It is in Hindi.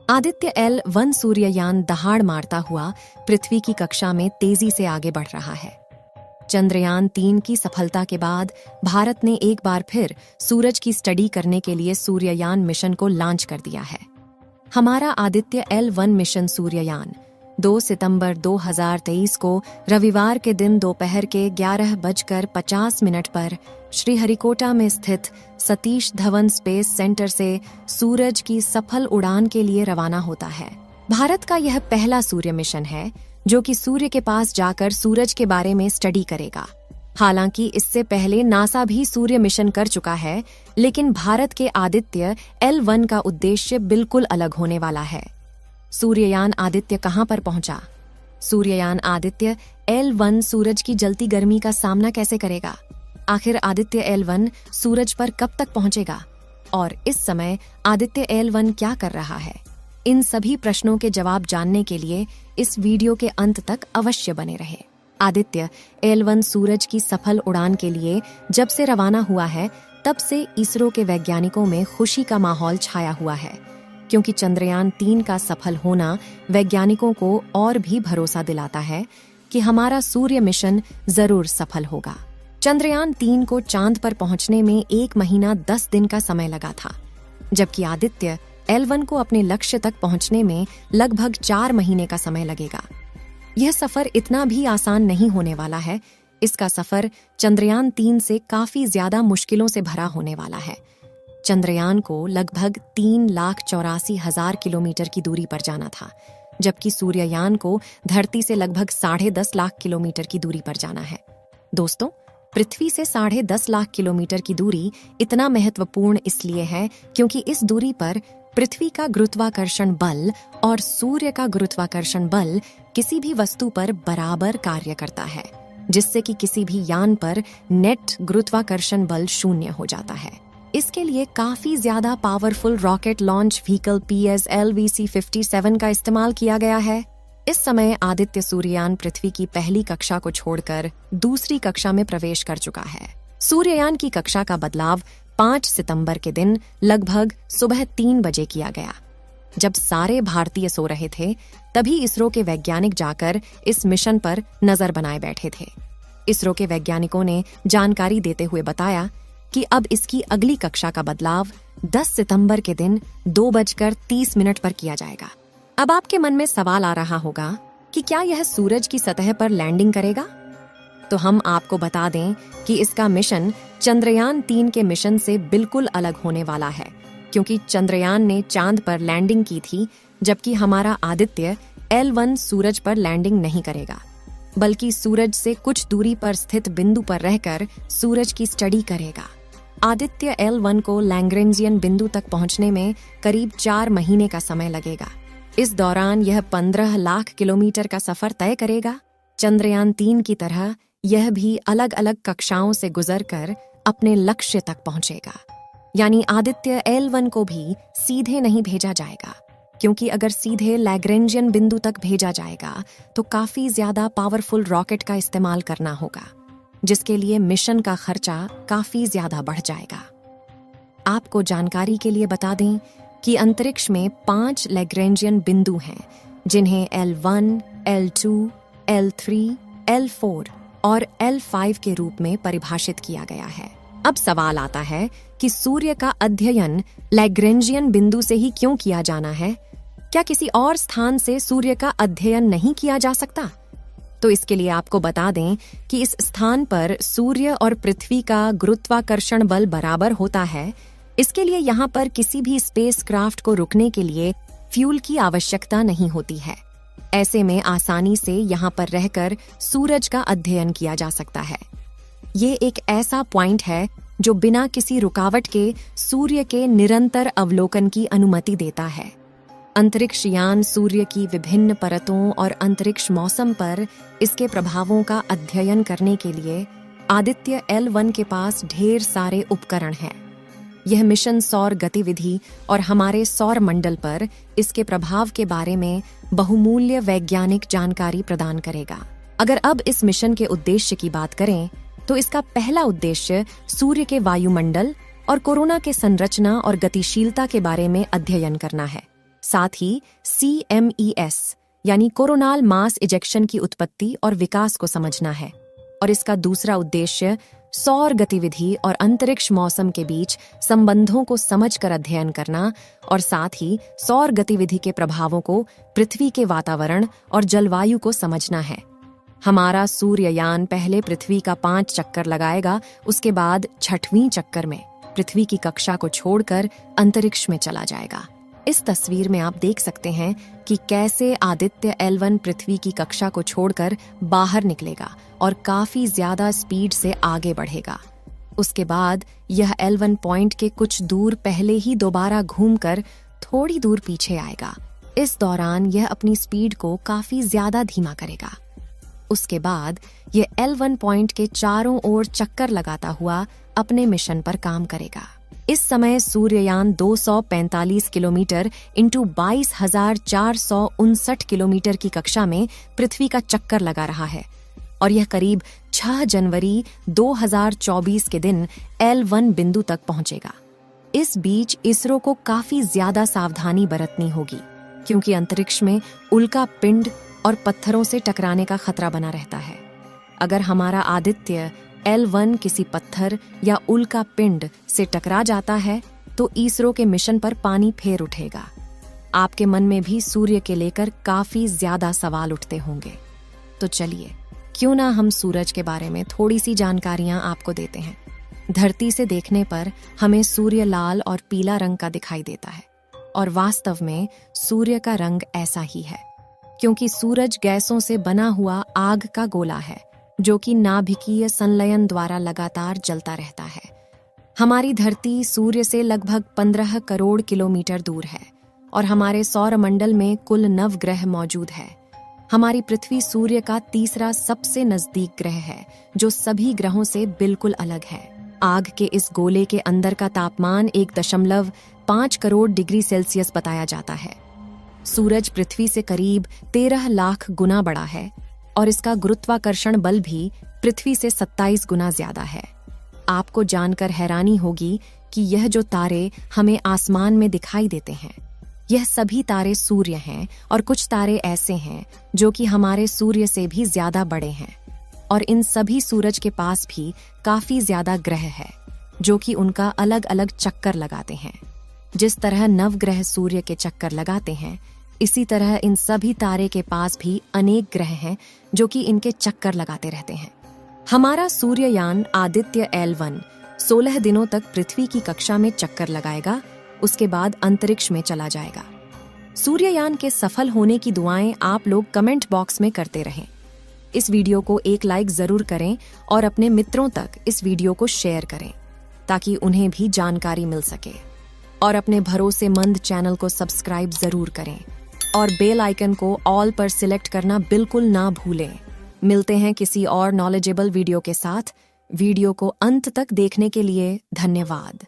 आदित्य L1 सूर्ययान दहाड़ मारता हुआ पृथ्वी की कक्षा में तेजी से आगे बढ़ रहा है। चंद्रयान 3 की सफलता के बाद भारत ने एक बार फिर सूरज की स्टडी करने के लिए सूर्ययान मिशन को लॉन्च कर दिया है। हमारा आदित्य L1 मिशन सूर्ययान 2 सितंबर 2023 को रविवार के दिन दोपहर के 11:50 पर श्रीहरिकोटा में स्थित सतीश धवन स्पेस सेंटर से सूरज की सफल उड़ान के लिए रवाना होता है। भारत का यह पहला सूर्य मिशन है जो कि सूर्य के पास जाकर सूरज के बारे में स्टडी करेगा। हालांकि इससे पहले नासा भी सूर्य मिशन कर चुका है, लेकिन भारत के आदित्य L1 का उद्देश्य बिल्कुल अलग होने वाला है। सूर्ययान आदित्य कहां पर पहुंचा? सूर्ययान आदित्य L1 सूरज की जलती गर्मी का सामना कैसे करेगा? आखिर आदित्य L1 सूरज पर कब तक पहुंचेगा? और इस समय आदित्य L1 क्या कर रहा है? इन सभी प्रश्नों के जवाब जानने के लिए इस वीडियो के अंत तक अवश्य बने रहे। आदित्य L1 सूरज की सफल उड़ान के लिए जब से रवाना हुआ है, तब से इसरो के वैज्ञानिकों में खुशी का माहौल छाया हुआ है, क्योंकि चंद्रयान 3 का सफल होना वैज्ञानिकों को और भी भरोसा दिलाता है कि हमारा सूर्य मिशन जरूर सफल होगा। चंद्रयान 3 को चांद पर पहुंचने में 1 महीना 10 दिन का समय लगा था, जबकि आदित्य L1 को अपने लक्ष्य तक पहुंचने में लगभग 4 महीने का समय लगेगा। यह सफर इतना भी आसान नहीं होने वाला है। इसका सफर चंद्रयान 3 से काफी ज्यादा मुश्किलों से भरा होने वाला है। चंद्रयान को लगभग 3,84,000 किलोमीटर की दूरी पर जाना था, जबकि सूर्ययान को धरती से लगभग 10.5 लाख किलोमीटर की दूरी पर जाना है। दोस्तों, पृथ्वी से 10.5 लाख किलोमीटर की दूरी इतना महत्वपूर्ण इसलिए है क्योंकि इस दूरी पर पृथ्वी का गुरुत्वाकर्षण बल और सूर्य का गुरुत्वाकर्षण बल किसी भी वस्तु पर बराबर कार्य करता है, जिससे कि किसी भी यान पर नेट गुरुत्वाकर्षण बल 0 हो जाता है। इसके लिए काफी ज्यादा powerful rocket launch vehicle PSLV-C57 का इस्तेमाल किया गया है। इस समय आदित्य सूर्ययान पृथ्वी की पहली कक्षा को छोड़कर दूसरी कक्षा में प्रवेश कर चुका है। सूर्ययान की कक्षा का बदलाव 5 सितंबर के दिन लगभग सुबह 3 बजे किया गया। जब सारे भारतीय सो रहे थे, तभी इसरो के वैज्ञानिक जाकर इस मिशन पर नजर बनाए बैठे थे। इसरो के वैज्ञानिकों ने जानकारी देते हुए बताया कि अब इसकी अगली कक्षा का बदलाव 10 सितंबर के दिन 2:30 पर किया जाएगा। अब आपके मन में सवाल आ रहा होगा कि क्या यह सूरज की सतह पर लैंडिंग करेगा? तो हम आपको बता दें कि इसका मिशन चंद्रयान 3 के मिशन से बिल्कुल अलग होने वाला है, क्योंकि चंद्रयान ने चांद पर लैंडिंग की थी, जबकि हमारा आदित्य L1 सूरज पर लैंडिंग नहीं करेगा, बल्कि सूरज से कुछ दूरी पर स्थित बिंदु पर रहकर सूरज की स्टडी करेगा। आदित्य L1 को लैग्रेंजियन बिंदु तक पहुंचने में करीब 4 महीने का समय लगेगा। इस दौरान यह 15 लाख किलोमीटर का सफर तय करेगा। चंद्रयान 3 की तरह यह भी अलग अलग कक्षाओं से गुजरकर अपने लक्ष्य तक पहुंचेगा। यानी आदित्य L1 को भी सीधे नहीं भेजा जाएगा, क्योंकि अगर सीधे लैग्रेंजियन बिंदु तक भेजा जाएगा तो काफी ज्यादा पावरफुल रॉकेट का इस्तेमाल करना होगा, जिसके लिए मिशन का खर्चा काफी ज्यादा बढ़ जाएगा। आपको जानकारी के लिए बता दें कि अंतरिक्ष में 5 लैग्रेंजियन बिंदु हैं, जिन्हें L1, L2, L3, L4 और L5 के रूप में परिभाषित किया गया है। अब सवाल आता है कि सूर्य का अध्ययन लैग्रेंजियन बिंदु से ही क्यों किया जाना है? क्या किसी और स्थान से सूर्य का अध्ययन नहीं किया जा सकता? तो इसके लिए आपको बता दें कि इस स्थान पर सूर्य और पृथ्वी का गुरुत्वाकर्षण बल बराबर होता है। इसके लिए यहाँ पर किसी भी स्पेसक्राफ्ट को रुकने के लिए फ्यूल की आवश्यकता नहीं होती है। ऐसे में आसानी से यहाँ पर रहकर सूरज का अध्ययन किया जा सकता है। ये एक ऐसा पॉइंट है जो बिना किसी रुकावट के सूर्य के निरंतर अवलोकन की अनुमति देता है। अंतरिक्ष यान सूर्य की विभिन्न परतों और अंतरिक्ष मौसम पर इसके प्रभावों का अध्ययन करने के लिए आदित्य L1 के पास ढेर सारे उपकरण हैं। यह मिशन सौर गतिविधि और हमारे सौर मंडल पर इसके प्रभाव के बारे में बहुमूल्य वैज्ञानिक जानकारी प्रदान करेगा। अगर अब इस मिशन के उद्देश्य की बात करें, तो इसका पहला उद्देश्य सूर्य के वायुमंडल और कोरोना के संरचना और गतिशीलता के बारे में अध्ययन करना है। साथ ही CMES यानी कोरोनल मास इजेक्शन की उत्पत्ति और विकास को समझना है। और इसका दूसरा उद्देश्य सौर गतिविधि और अंतरिक्ष मौसम के बीच संबंधों को समझकर अध्ययन करना और साथ ही सौर गतिविधि के प्रभावों को पृथ्वी के वातावरण और जलवायु को समझना है। हमारा सूर्ययान पहले पृथ्वी का 5 चक्कर लगाएगा, उसके बाद 6वें चक्कर में पृथ्वी की कक्षा को छोड़कर अंतरिक्ष में चला जाएगा। इस तस्वीर में आप देख सकते हैं कि कैसे आदित्य L1 पृथ्वी की कक्षा को छोड़कर बाहर निकलेगा और काफी ज्यादा स्पीड से आगे बढ़ेगा। उसके बाद यह L1 पॉइंट के कुछ दूर पहले ही दोबारा घूमकर थोड़ी दूर पीछे आएगा। इस दौरान यह अपनी स्पीड को काफी ज्यादा धीमा करेगा। उसके बाद यह L1 पॉइंट के चारों ओर चक्कर लगाता हुआ अपने मिशन पर काम करेगा। इस समय सूर्ययान 245 किलोमीटर इंटू 22,459 किलोमीटर की कक्षा में पृथ्वी का चक्कर लगा रहा है और यह करीब 6 जनवरी 2024 के दिन L1 बिंदु तक पहुंचेगा। इस बीच इसरो को काफी ज्यादा सावधानी बरतनी होगी क्योंकि अंतरिक्ष में उल्का पिंड और पत्थरों से टकराने का खतरा बना रहता है। अगर हमारा आदित्य L1 किसी पत्थर या उल्का पिंड से टकरा जाता है तो इसरो के मिशन पर पानी फेर उठेगा। आपके मन में भी सूर्य के लेकर काफी ज्यादा सवाल उठते होंगे। तो चलिए, क्यों ना हम सूरज के बारे में थोड़ी सी जानकारियां आपको देते हैं। धरती से देखने पर हमें सूर्य लाल और पीला रंग का दिखाई देता है और वास्तव में सूर्य का रंग ऐसा ही है क्योंकि सूरज गैसों से बना हुआ आग का गोला है जो कि नाभिकीय संलयन द्वारा लगातार जलता रहता है। हमारी धरती सूर्य से लगभग 15 करोड़ किलोमीटर दूर है और हमारे सौरमंडल में कुल 9 ग्रह मौजूद है। हमारी पृथ्वी सूर्य का तीसरा सबसे नजदीक ग्रह है जो सभी ग्रहों से बिल्कुल अलग है। आग के इस गोले के अंदर का तापमान 1.5 करोड़ डिग्री सेल्सियस बताया जाता है। सूरज पृथ्वी से करीब 13 लाख गुना बड़ा है और इसका गुरुत्वाकर्षण बल भी पृथ्वी से 27 गुना ज्यादा है। आपको जानकर हैरानी होगी कि यह जो तारे हमें आसमान में दिखाई देते हैं, यह सभी तारे सूर्य हैं और कुछ तारे ऐसे हैं जो कि हमारे सूर्य से भी ज्यादा बड़े हैं। और इन सभी सूरज के पास भी काफी ज्यादा ग्रह है जो कि उनका अलग अलग चक्कर लगाते हैं। जिस तरह नवग्रह सूर्य के चक्कर लगाते हैं, इसी तरह इन सभी तारे के पास भी अनेक ग्रह हैं जो कि इनके चक्कर लगाते रहते हैं। हमारा सूर्ययान आदित्य L1 16 दिनों तक पृथ्वी की कक्षा में चक्कर लगाएगा, उसके बाद अंतरिक्ष में चला जाएगा। सूर्ययान के सफल होने की दुआएं आप लोग कमेंट बॉक्स में करते रहें। इस वीडियो को एक लाइक जरूर करें और अपने मित्रों तक इस वीडियो को शेयर करें ताकि उन्हें भी जानकारी मिल सके। और अपने भरोसेमंद चैनल को सब्सक्राइब जरूर करें और बेल आइकन को ऑल पर सिलेक्ट करना बिल्कुल ना भूलें। मिलते हैं किसी और नॉलेजेबल वीडियो के साथ। वीडियो को अंत तक देखने के लिए धन्यवाद।